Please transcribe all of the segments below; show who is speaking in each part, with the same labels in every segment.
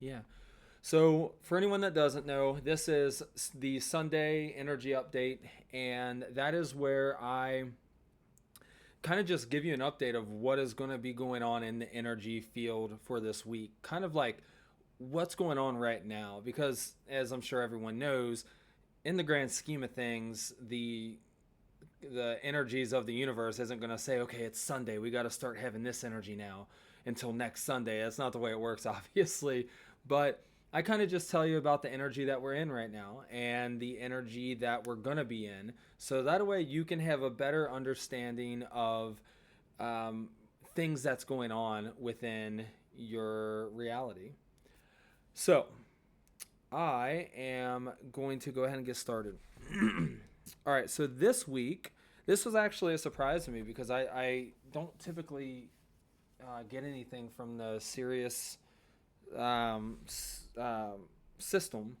Speaker 1: Yeah. So, for anyone that doesn't know, this is the Sunday energy update, and that is where I kind of just give you an update of what is going to be going on in the energy field for this week. Kind of like what's going on right now, because as I'm sure everyone knows, in the grand scheme of things, the energies of the universe isn't going to say, okay, it's Sunday, we got to start having this energy now until next Sunday. That's not the way it works, obviously. But I kind of just tell you about the energy that we're in right now and the energy that we're going to be in. So that way you can have a better understanding of um, things that's going on within your reality. So I am going to go ahead and get started. All right, so this week, this was actually a surprise to me because I don't typically get anything from the Sirius um, system,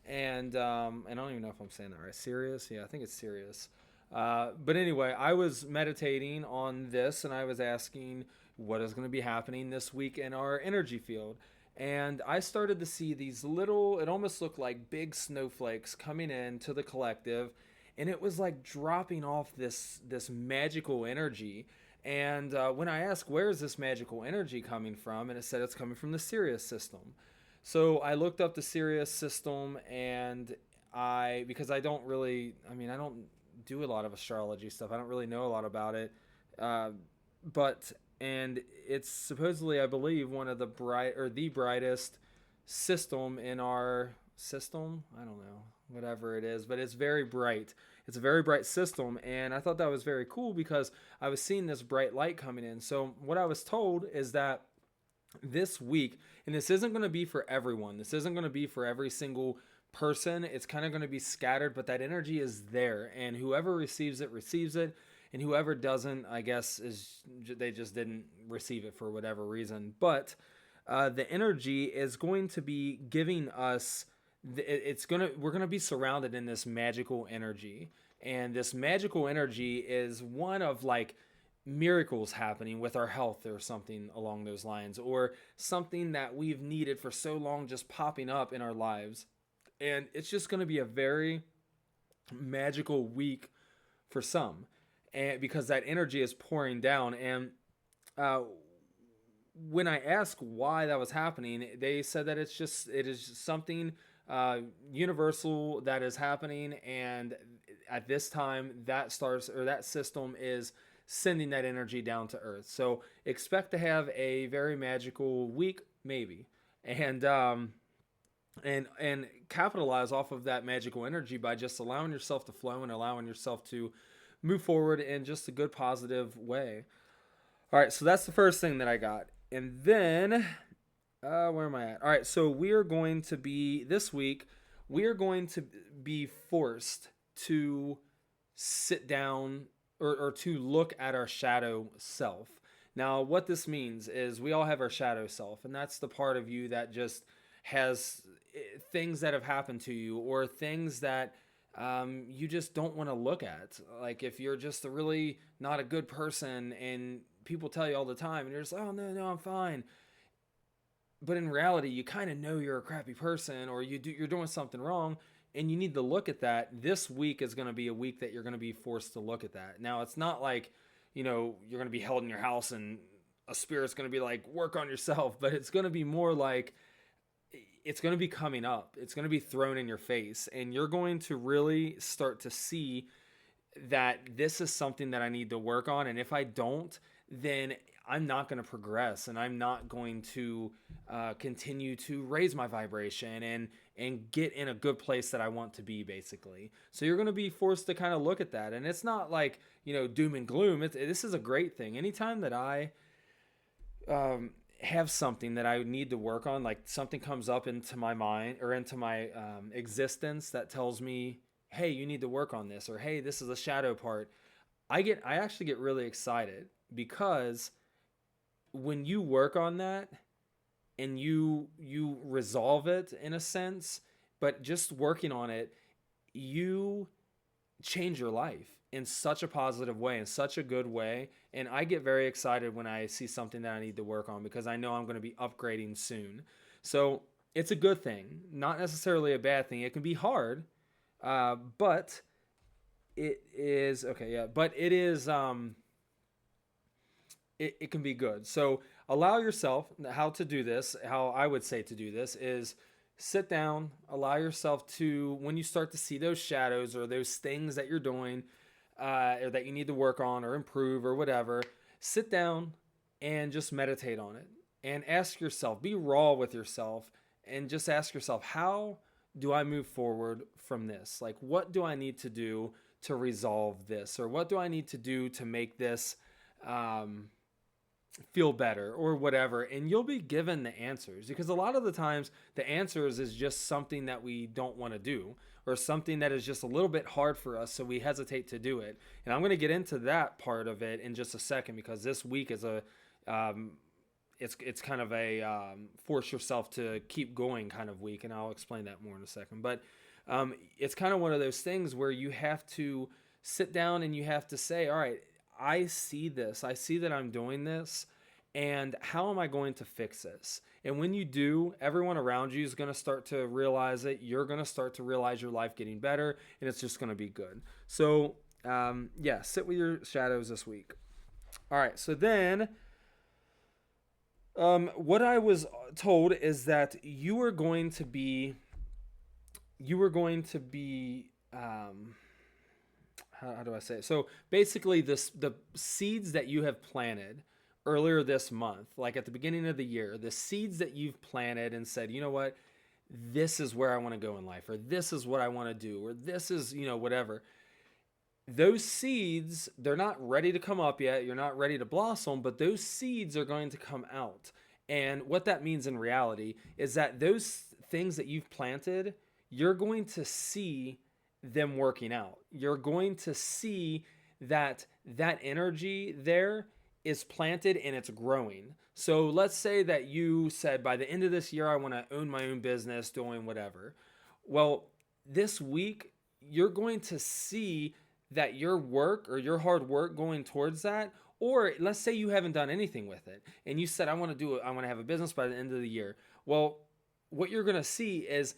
Speaker 1: and I don't even know if I'm saying that right. Sirius, yeah, I think it's Sirius. But anyway, I was meditating on this, and I was asking what is going to be happening this week in our energy field. And I started to see these little, it almost looked like big snowflakes coming into the collective, and it was like dropping off this magical energy. And when I asked where is this magical energy coming from, and it said it's coming from the Sirius system. So I looked up the Sirius system, and because I don't really, I mean, I don't do a lot of astrology stuff. I don't really know a lot about it, uh, but and it's supposedly, I believe, one of the brightest system in our system. I don't know, whatever it is, but it's very bright. It's a very bright system, and I thought that was very cool because I was seeing this bright light coming in. So what I was told is that this week, and this isn't going to be for everyone, this isn't going to be for every single person, it's kind of going to be scattered, but that energy is there, and whoever receives it receives it, and whoever doesn't, I guess, is they just didn't receive it for whatever reason. But the energy is going to be giving us, we're gonna be surrounded in this magical energy, and this magical energy is one of like miracles happening with our health or something along those lines, or something that we've needed for so long just popping up in our lives. And it's just going to be a very magical week for some, and because that energy is pouring down. And uh, when I asked why that was happening, they said that it is something universal that is happening, and at this time that system is sending that energy down to Earth. So expect to have a very magical week, maybe, and and capitalize off of that magical energy by just allowing yourself to flow and allowing yourself to move forward in just a good positive way. All right, so that's the first thing that I got. And then, where am I at? All right, so we are going to be, this week, we are going to be forced to sit down or to look at our shadow self. Now, what this means is we all have our shadow self, and that's the part of you that just has things that have happened to you, or things that you just don't want to look at. Like if you're just a really not a good person, and people tell you all the time, and you're just, oh, no, no, I'm fine. But in reality, you kind of know you're a crappy person, or you're doing something wrong, and you need to look at that. This week is going to be a week that you're going to be forced to look at that. Now, it's not like, you're going to be held in your house and a spirit's going to be like, work on yourself, but it's going to be more like, it's going to be coming up. It's going to be thrown in your face, and you're going to really start to see that this is something that I need to work on. And if I don't, then I'm not going to progress, and I'm not going to continue to raise my vibration and get in a good place that I want to be, basically. So you're going to be forced to kind of look at that, and it's not like doom and gloom. This is a great thing. Anytime that I um, have something that I need to work on, like something comes up into my mind or into my existence that tells me, hey, you need to work on this, or hey, this is a shadow part. I actually get really excited because when you work on that and you resolve it in a sense, but just working on it, you change your life in such a positive way, in such a good way. And I get very excited when I see something that I need to work on because I know I'm going to be upgrading soon. So it's a good thing, not necessarily a bad thing. It can be hard, but it is okay. Yeah, but it is. It can be good. So allow yourself how to do this. How I would say to do this is sit down, allow yourself to, when you start to see those shadows or those things that you're doing or that you need to work on or improve or whatever, sit down and just meditate on it and ask yourself, be raw with yourself and just ask yourself, how do I move forward from this? Like, what do I need to do to resolve this? Or what do I need to do to make this um, feel better or whatever? And you'll be given the answers, because a lot of the times the answers is just something that we don't want to do or something that is just a little bit hard for us, so we hesitate to do it. And I'm going to get into that part of it in just a second, because this week is a it's kind of a force yourself to keep going kind of week, and I'll explain that more in a second. But it's kind of one of those things where you have to sit down and you have to say, all right, I see this. I see that I'm doing this. And how am I going to fix this? And when you do, everyone around you is going to start to realize it. You're going to start to realize your life getting better, and it's just going to be good. So, yeah, sit with your shadows this week. All right. So then, what I was told is that how do I say it? So basically, the seeds that you have planted earlier this month, like at the beginning of the year, the seeds that you've planted and said, you know what, this is where I want to go in life, or this is what I want to do, or this is, whatever. Those seeds, they're not ready to come up yet. You're not ready to blossom, but those seeds are going to come out. And what that means in reality is that those things that you've planted, you're going to see them working out. You're going to see that energy there is planted and it's growing. So let's say that you said, by the end of this year, I want to own my own business doing whatever. Well, this week, you're going to see that your work or your hard work going towards that. Or let's say you haven't done anything with it and you said, I want to have a business by the end of the year. Well, what you're going to see is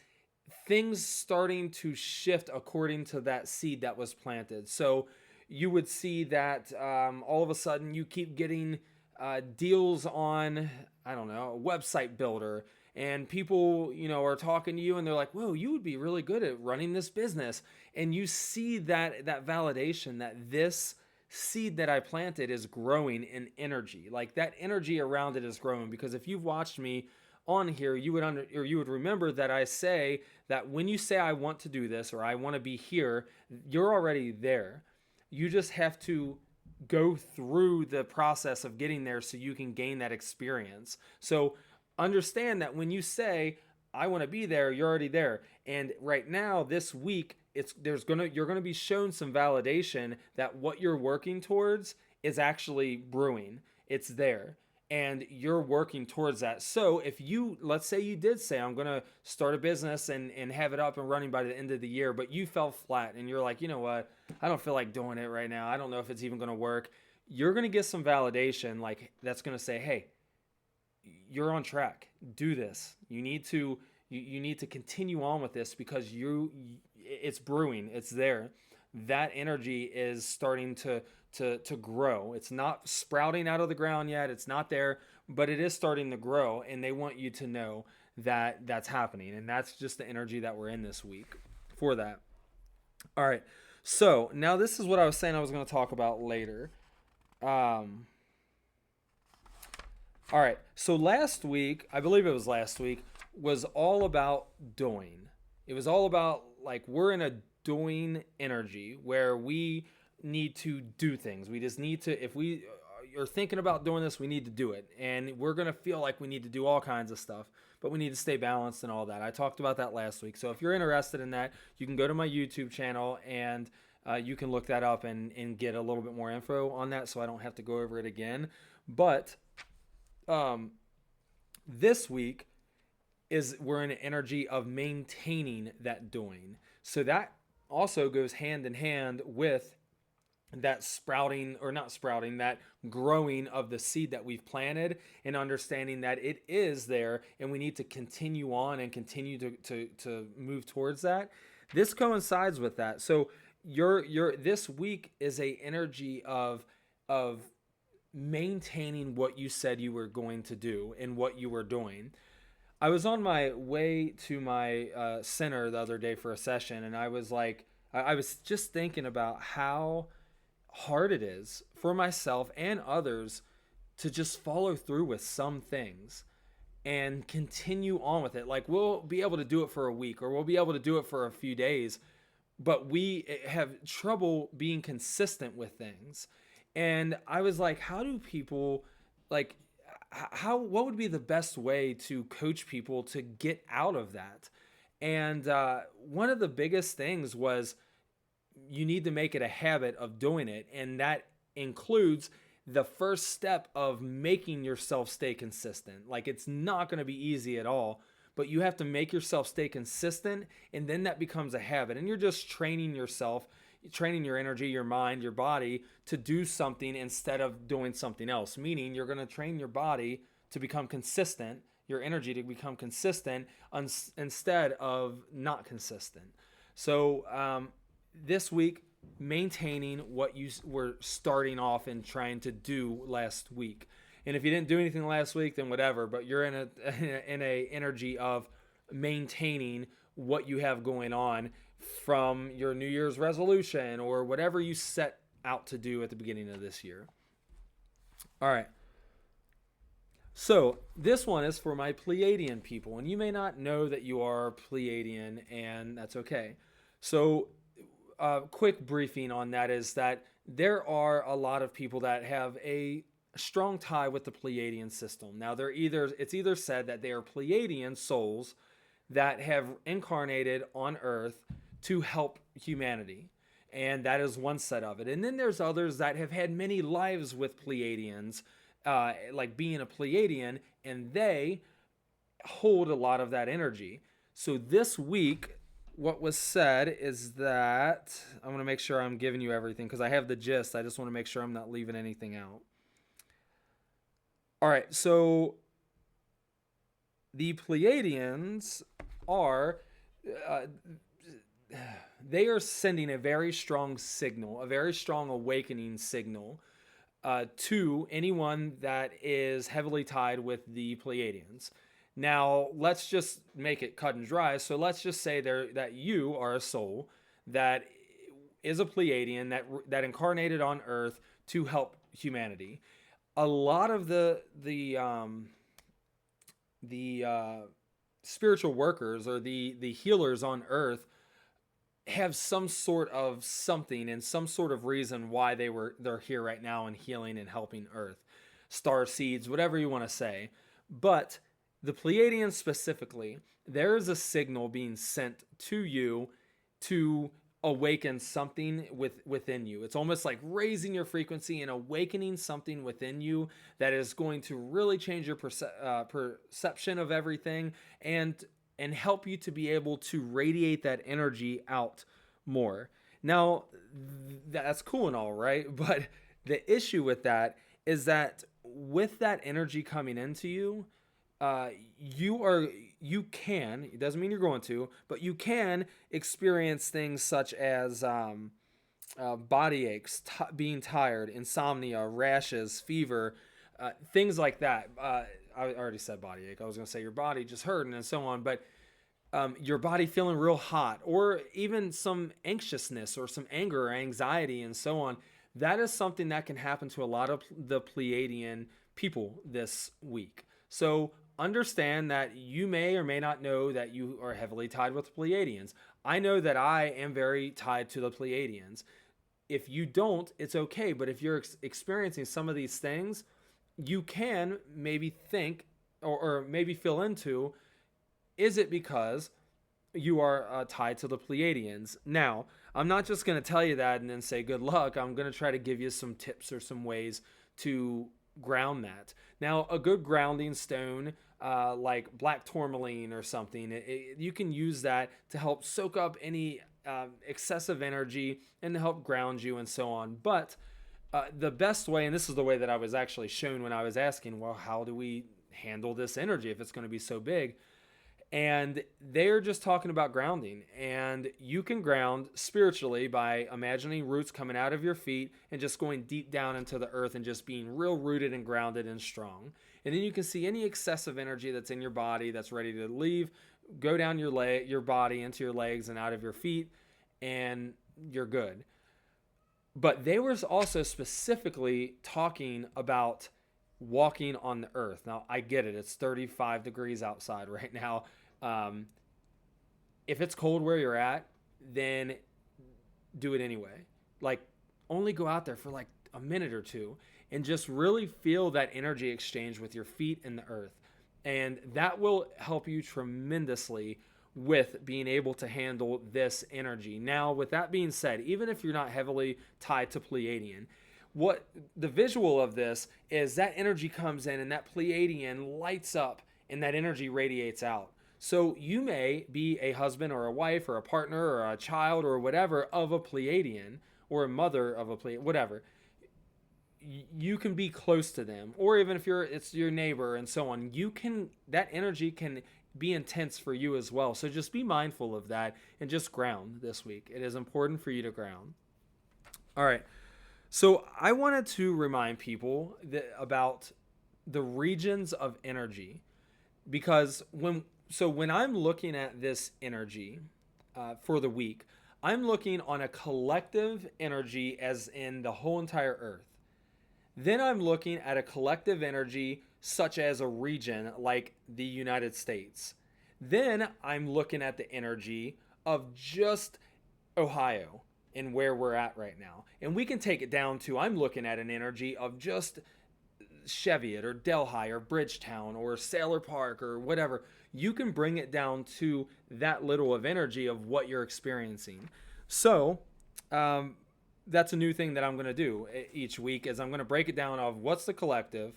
Speaker 1: things starting to shift according to that seed that was planted. So you would see that all of a sudden you keep getting deals on, I don't know, a website builder, and people, are talking to you and they're like, whoa, you would be really good at running this business. And you see that validation that this seed that I planted is growing in energy. Like that energy around it is growing, because if you've watched me on here, you would remember that I say that when you say I want to do this or I want to be here, you're already there. You just have to go through the process of getting there so you can gain that experience. So understand that when you say I want to be there, you're already there. And right now, this week, you're gonna be shown some validation that what you're working towards is actually brewing. It's there, and you're working towards that. So if let's say you did say, I'm gonna start a business and have it up and running by the end of the year, but you fell flat and you're like, you know what, I don't feel like doing it right now. I don't know if it's even gonna work. You're gonna get some validation, like that's gonna say, hey, you're on track. Do this. You need to continue on with this, because it's brewing. It's there. That energy is starting to grow. It's not sprouting out of the ground yet. It's not there, but it is starting to grow, and they want you to know that that's happening. And that's just the energy that we're in this week for that. All right. So now this is what I was saying I was going to talk about later. All right. So last week, I believe it was last week, was all about doing. It was all about, like, we're in a doing energy where we need to do things. We just need to, if we are thinking about doing this, we need to do it. And we're going to feel like we need to do all kinds of stuff, but we need to stay balanced and all that. I talked about that last week. So if you're interested in that, you can go to my YouTube channel and you can look that up and get a little bit more info on that, so I don't have to go over it again. But this week we're in an energy of maintaining that doing. So that also goes hand in hand with that sprouting, or not sprouting, that growing of the seed that we've planted, and understanding that it is there and we need to continue on and continue to move towards that. This coincides with that. So your this week is a energy of maintaining what you said you were going to do and what you were doing. I was on my way to my center the other day for a session, and I was like, I was just thinking about how hard it is for myself and others to just follow through with some things and continue on with it. Like, we'll be able to do it for a week, or we'll be able to do it for a few days, but we have trouble being consistent with things. And I was like, how do people, like, how, what would be the best way to coach people to get out of that? And one of the biggest things was, you need to make it a habit of doing it. And that includes the first step of making yourself stay consistent. Like, it's not going to be easy at all, but you have to make yourself stay consistent. And then that becomes a habit. And you're just training yourself, training your energy, your mind, your body to do something instead of doing something else. Meaning, you're going to train your body to become consistent, your energy to become consistent instead of not consistent. So, this week, maintaining what you were starting off and trying to do last week. And if you didn't do anything last week, then whatever, but you're in a energy of maintaining what you have going on from your New Year's resolution or whatever you set out to do at the beginning of this year. All right. So this one is for my Pleiadian people, and you may not know that you are Pleiadian, and that's okay. So quick briefing on that is that there are a lot of people that have a strong tie with the Pleiadian system. Now, it's either said that they are Pleiadian souls that have incarnated on Earth to help humanity. And that is one set of it. And then there's others that have had many lives with Pleiadians, like being a Pleiadian, and they hold a lot of that energy. So this week, what was said is that I want to make sure I'm giving you everything because I have the gist. I just want to make sure I'm not leaving anything out. All right, so the Pleiadians are they are sending a very strong signal, a very strong awakening signal to anyone that is heavily tied with the Pleiadians. Now, let's just make it cut and dry. So let's just say that you are a soul that is a Pleiadian that incarnated on Earth to help humanity. A lot of the spiritual workers or the healers on Earth have some sort of something and some sort of reason why they're here right now and healing and helping Earth, star seeds, whatever you want to say. But the Pleiadians specifically, there is a signal being sent to you to awaken something within you. It's almost like raising your frequency and awakening something within you that is going to really change your perception of everything and help you to be able to radiate that energy out more. Now, that's cool and all, right? But the issue with that is that with that energy coming into you, you can, it doesn't mean you're going to, but you can experience things such as body aches, being tired, insomnia, rashes, fever, things like that. I already said body ache. I was going to say your body just hurting and so on, but your body feeling real hot, or even some anxiousness or some anger or anxiety and so on. That is something that can happen to a lot of the Pleiadian people this week. So understand that you may or may not know that you are heavily tied with the Pleiadians. I know that I am very tied to the Pleiadians. If you don't, it's okay. But if you're experiencing some of these things, you can maybe think or maybe feel into, is it because you are tied to the Pleiadians? Now, I'm not just going to tell you that and then say good luck. I'm going to try to give you some tips or some ways to ground that. Now, a good grounding stone like black tourmaline or something, you can use that to help soak up any excessive energy and to help ground you and so on. But the best way, and this is the way that I was actually shown when I was asking, well, how do we handle this energy if it's going to be so big? And they're just talking about grounding. And you can ground spiritually by imagining roots coming out of your feet and just going deep down into the earth and just being real rooted and grounded and strong. And then you can see any excessive energy that's in your body that's ready to leave, go down your body into your legs and out of your feet, and you're good. But they were also specifically talking about walking on the earth. Now, I get it. It's 35 degrees outside right now. If it's cold where you're at, then do it anyway. Like, only go out there for like a minute or two and just really feel that energy exchange with your feet and the earth. And that will help you tremendously with being able to handle this energy. Now, with that being said, even if you're not heavily tied to Pleiadian, what the visual of this is, that energy comes in and that Pleiadian lights up and that energy radiates out. So you may be a husband or a wife or a partner or a child or whatever of a Pleiadian, or a mother of a Pleiadian, whatever. You can be close to them, or even if it's your neighbor and so on, that energy can be intense for you as well. So just be mindful of that and just ground this week. It is important for you to ground. All right. So I wanted to remind people about the regions of energy, because when I'm looking at this energy for the week, I'm looking on a collective energy as in the whole entire earth. Then I'm looking at a collective energy such as a region like the United States. Then I'm looking at the energy of just Ohio and where we're at right now. And we can take it down to, I'm looking at an energy of just Cheviot or Delhi or Bridgetown or Sailor Park or whatever. You can bring it down to that little of energy of what you're experiencing. So, that's a new thing that I'm going to do each week, is I'm going to break it down of what's the collective,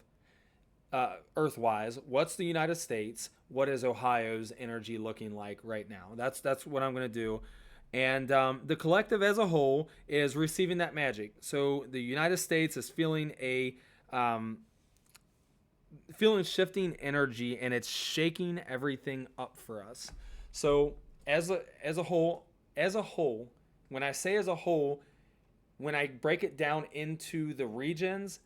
Speaker 1: earth-wise, what's the United States, what is Ohio's energy looking like right now. That's what I'm going to do. And the collective as a whole is receiving that magic. So the United States is feeling shifting energy, and it's shaking everything up for us. So as a whole, when I say as a whole, when I break it down into the regions,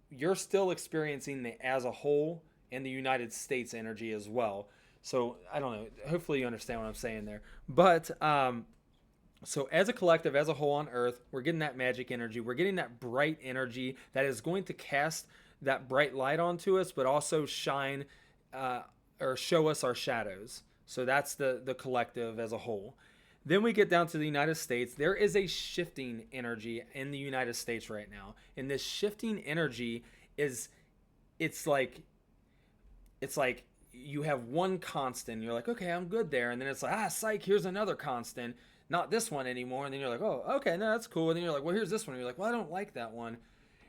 Speaker 1: you're still experiencing the as a whole and the United States energy as well. So I don't know. Hopefully you understand what I'm saying there. But so as a collective, as a whole on Earth, we're getting that magic energy. We're getting that bright energy that is going to cast that bright light onto us, but also shine or show us our shadows. So that's the collective as a whole. Then we get down to the United States. There is a shifting energy in the United States right now. And this shifting energy it's like you have one constant. You're like, okay, I'm good there. And then it's like, psych, here's another constant. Not this one anymore. And then you're like, oh, okay, no, that's cool. And then you're like, well, here's this one. And you're like, well, I don't like that one.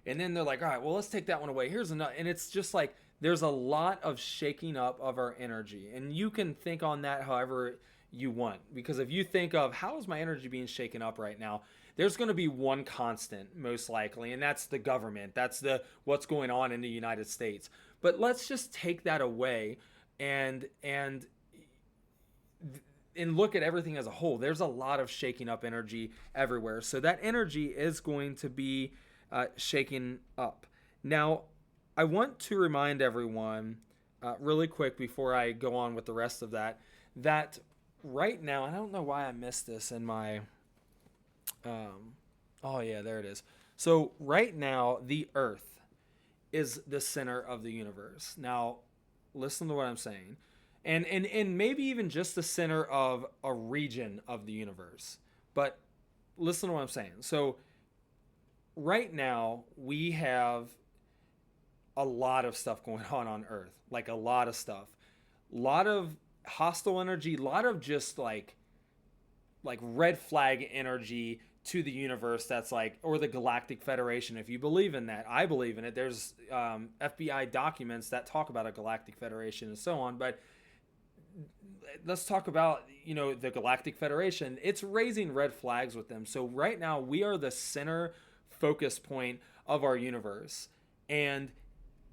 Speaker 1: And then they're like, all right, well, let's take that one away. Here's another. And it's just like, there's a lot of shaking up of our energy. And you can think on that however you want, because if you think of how is my energy being shaken up right now, there's going to be one constant most likely, and that's the government. That's what's going on in the United States. But let's just take that away and look at everything as a whole. There's a lot of shaking up energy everywhere, so that energy is going to be shaken up. Now, I want to remind everyone really quick before I go on with the rest of that right now, I don't know why I missed this in my, oh yeah, there it is. So right now, the Earth is the center of the universe. Now, listen to what I'm saying. And maybe even just the center of a region of the universe. But listen to what I'm saying. So right now, we have a lot of stuff going on Earth. Like a lot of stuff. A lot of hostile energy, a lot of just like red flag energy to the universe, that's like, or the Galactic Federation, if you believe in that. I believe in it. There's FBI documents that talk about a Galactic Federation and so on, but let's talk about, the Galactic Federation. It's raising red flags with them. So right now we are the center focus point of our universe. And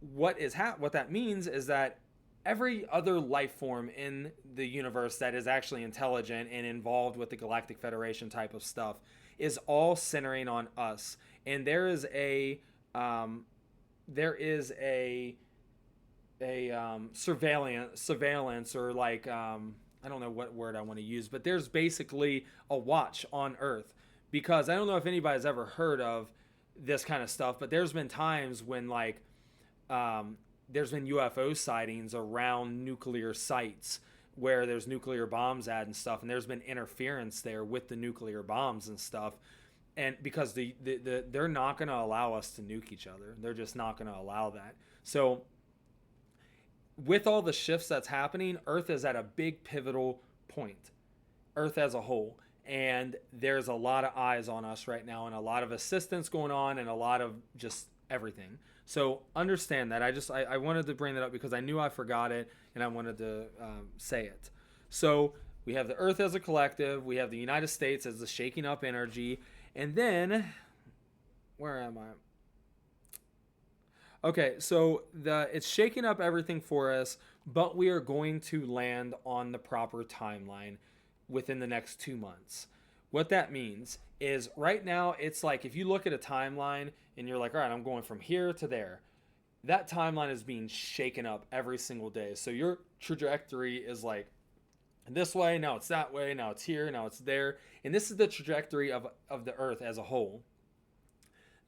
Speaker 1: what that means is that every other life form in the universe that is actually intelligent and involved with the Galactic Federation type of stuff is all centering on us. And there is a surveillance, or like, I don't know what word I want to use, but there's basically a watch on Earth, because I don't know if anybody's ever heard of this kind of stuff, but there's been times when, like, there's been UFO sightings around nuclear sites where there's nuclear bombs at and stuff, and there's been interference there with the nuclear bombs and stuff. And because they're not going to allow us to nuke each other, they're just not going to allow that. So with all the shifts that's happening, Earth is at a big pivotal point, Earth as a whole. And there's a lot of eyes on us right now, and a lot of assistance going on, and a lot of just everything. So understand that. I wanted to bring that up because I knew I forgot it, and I wanted to say it. So we have the Earth as a collective. We have the United States as the shaking up energy. And then, where am I? Okay, so it's shaking up everything for us, but we are going to land on the proper timeline within the next 2 months. What that means is right now, it's like if you look at a timeline and you're like, all right, I'm going from here to there. That timeline is being shaken up every single day. So your trajectory is like this way, now it's that way, now it's here, now it's there. And this is the trajectory of the Earth as a whole.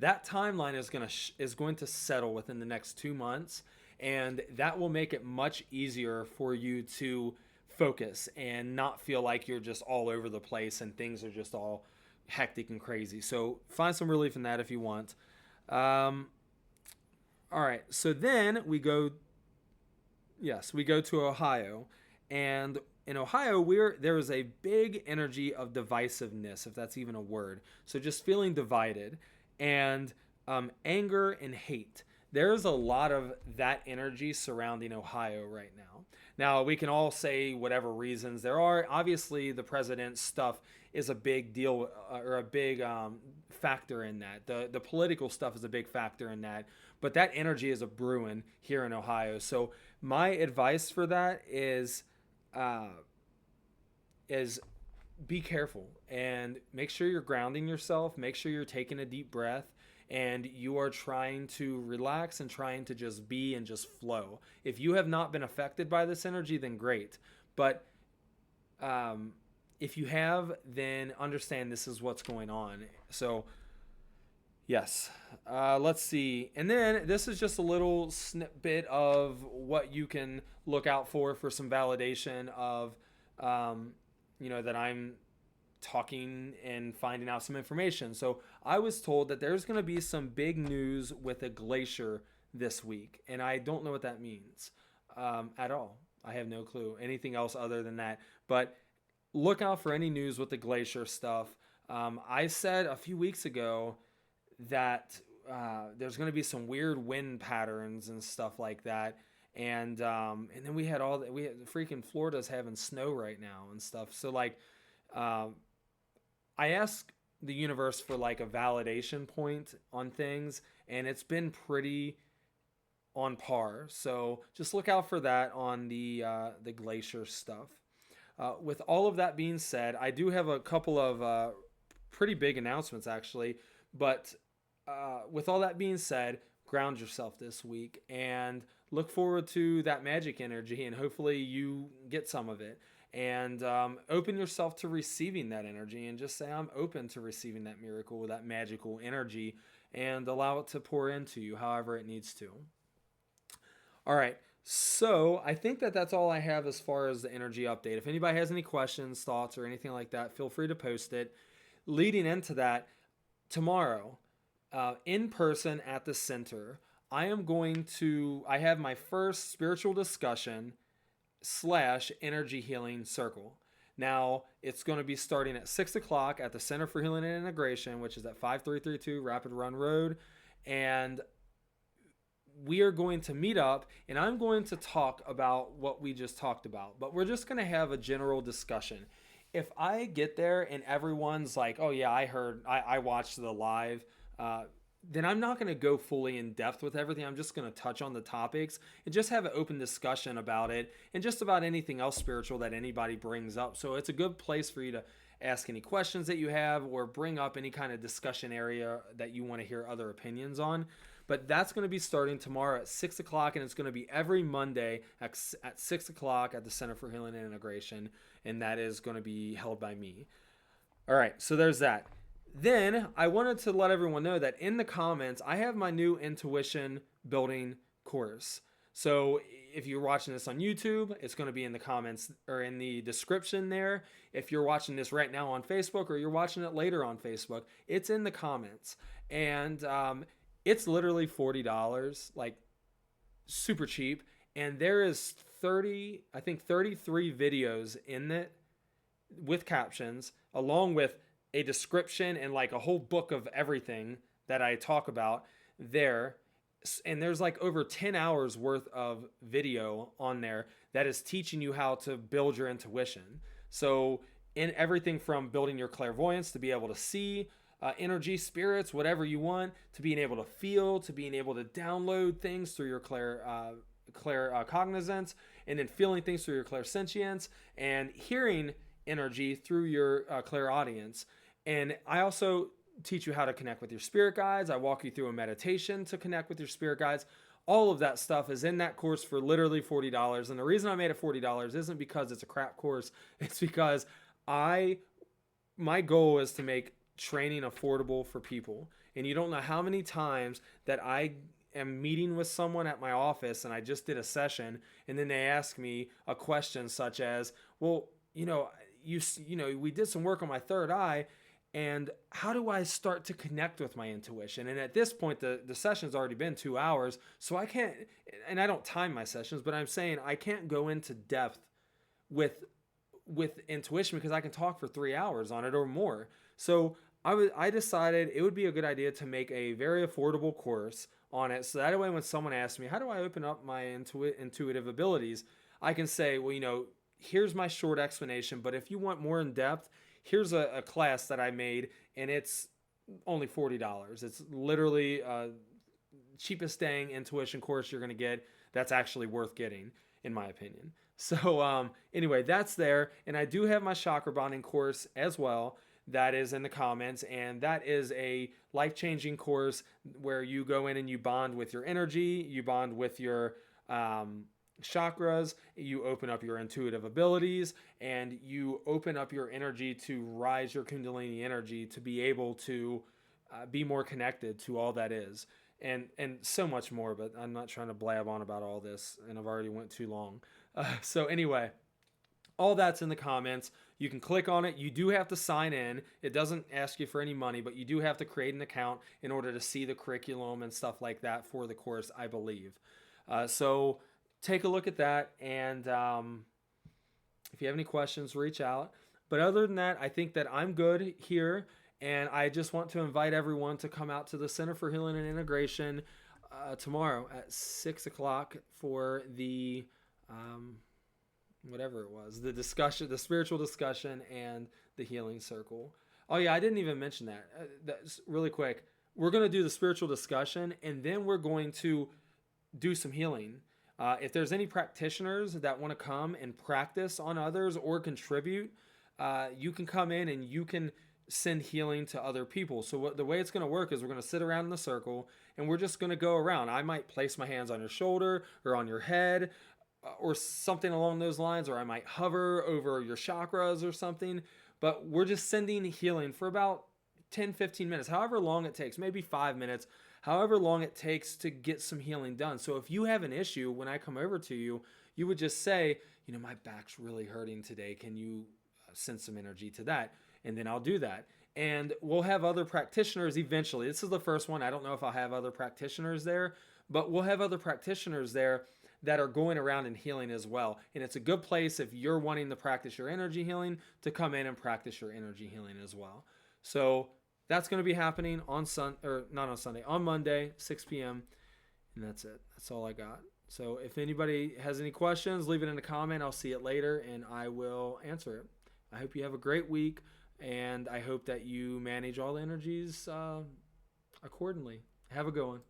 Speaker 1: That timeline is going to settle within the next 2 months, and that will make it much easier for you to focus and not feel like you're just all over the place and things are just all hectic and crazy. So find some relief in that if you want. All right, so then we go to Ohio, and in Ohio there is a big energy of divisiveness, if that's even a word. So just feeling divided, and anger and hate. There's a lot of that energy surrounding Ohio right now. Now, we can all say whatever reasons there are. Obviously, the president's stuff is a big deal, or a big factor in that. The political stuff is a big factor in that. But that energy is a brewing here in Ohio. So my advice for that is be careful and make sure you're grounding yourself. Make sure you're taking a deep breath and you are trying to relax and trying to just be and just flow. If you have not been affected by this energy, then great. But if you have, then understand this is what's going on. So yes, let's see. And then this is just a little snippet of what you can look out for some validation of, that I'm talking and finding out some information. So I was told that there's going to be some big news with a glacier this week, and I don't know what that means at all. I have no clue anything else other than that. But look out for any news with the glacier stuff. I said a few weeks ago that there's going to be some weird wind patterns and stuff like that. And then we had freaking Florida's having snow right now and stuff. So like, I asked the universe for like a validation point on things, and it's been pretty on par. So just look out for that on the glacier stuff. With all of that being said, I do have a couple of pretty big announcements actually. But with all that being said, ground yourself this week and look forward to that magic energy, and hopefully you get some of it. And open yourself to receiving that energy, and just say, I'm open to receiving that miracle, that magical energy, and allow it to pour into you however it needs to. All right. So I think that's all I have as far as the energy update. If anybody has any questions, thoughts, or anything like that, feel free to post it. Leading into that, tomorrow, in person at the center, I have my first spiritual discussion / energy healing circle. Now, it's going to be starting at 6 o'clock at the Center for Healing and Integration, which is at 5332 Rapid Run Road. And we are going to meet up and I'm going to talk about what we just talked about, but we're just going to have a general discussion. If I get there and everyone's like, oh yeah, I watched the live, then I'm not going to go fully in depth with everything. I'm just going to touch on the topics and just have an open discussion about it and just about anything else spiritual that anybody brings up. So it's a good place for you to ask any questions that you have or bring up any kind of discussion area that you want to hear other opinions on. But that's going to be starting tomorrow at 6 o'clock, and it's going to be every Monday at 6 o'clock at the Center for Healing and Integration, and that is going to be held by me. All right, so there's that. Then I wanted to let everyone know that in the comments, I have my new intuition building course. So if you're watching this on YouTube, it's going to be in the comments or in the description there. If you're watching this right now on Facebook or you're watching it later on Facebook, it's in the comments. And it's literally $40, like super cheap. And there is 33 videos in it with captions, along with a description and like a whole book of everything that I talk about there. And there's like over 10 hours worth of video on there that is teaching you how to build your intuition. So in everything from building your clairvoyance to be able to see energy, spirits, whatever you want, to being able to feel, to being able to download things through your claircognizance, and then feeling things through your clairsentience, and hearing energy through your clairaudience. And I also teach you how to connect with your spirit guides. I walk you through a meditation to connect with your spirit guides. All of that stuff is in that course for literally $40. And the reason I made it $40 isn't because it's a crap course. It's because my goal is to make training affordable for people. And you don't know how many times that I am meeting with someone at my office and I just did a session and then they ask me a question such as, well, you know, we did some work on my third eye, and how do I start to connect with my intuition? And at this point, the session's already been 2 hours, so I can't, and I don't time my sessions, but I'm saying I can't go into depth with intuition because I can talk for 3 hours on it or more. So I decided it would be a good idea to make a very affordable course on it, so that way when someone asks me, how do I open up my intuitive abilities, I can say, well, you know, here's my short explanation, but if you want more in depth, here's a class that I made, and it's only $40. It's literally cheapest dang intuition course you're going to get that's actually worth getting, in my opinion. So anyway, that's there. And I do have my chakra bonding course as well. That is in the comments, and that is a life-changing course where you go in and you bond with your energy, you bond with your chakras, you open up your intuitive abilities, and you open up your energy to rise your Kundalini energy to be able to be more connected to all that is, and so much more. But I'm not trying to blab on about all this, and I've already went too long. So anyway, all that's in the comments. You can click on it. You do have to sign in. It doesn't ask you for any money, but you do have to create an account in order to see the curriculum and stuff like that for the course, I believe. So take a look at that, and if you have any questions, reach out. But other than that, I think that I'm good here, and I just want to invite everyone to come out to the Center for Healing and Integration tomorrow at 6 o'clock for the whatever it was, the discussion, the spiritual discussion, and the healing circle. Oh yeah, I didn't even mention that. That's really quick. We're going to do the spiritual discussion, and then we're going to do some healing. If there's any practitioners that want to come and practice on others or contribute, you can come in and you can send healing to other people. So the way it's going to work is we're going to sit around in the circle and we're just going to go around. I might place my hands on your shoulder or on your head or something along those lines, or I might hover over your chakras or something. But we're just sending healing for about 10-15 minutes, however long it takes, maybe 5 minutes, however long it takes to get some healing done. So if you have an issue, when I come over to you, you would just say, you know, my back's really hurting today. Can you send some energy to that? And then I'll do that. And we'll have other practitioners eventually. This is the first one. I don't know if I'll have other practitioners there, but we'll have other practitioners there that are going around and healing as well. And it's a good place if you're wanting to practice your energy healing to come in and practice your energy healing as well. So that's going to be happening on on Monday, 6 p.m. And that's it. That's all I got. So if anybody has any questions, leave it in a comment. I'll see it later and I will answer it. I hope you have a great week, and I hope that you manage all the energies accordingly. Have a good one.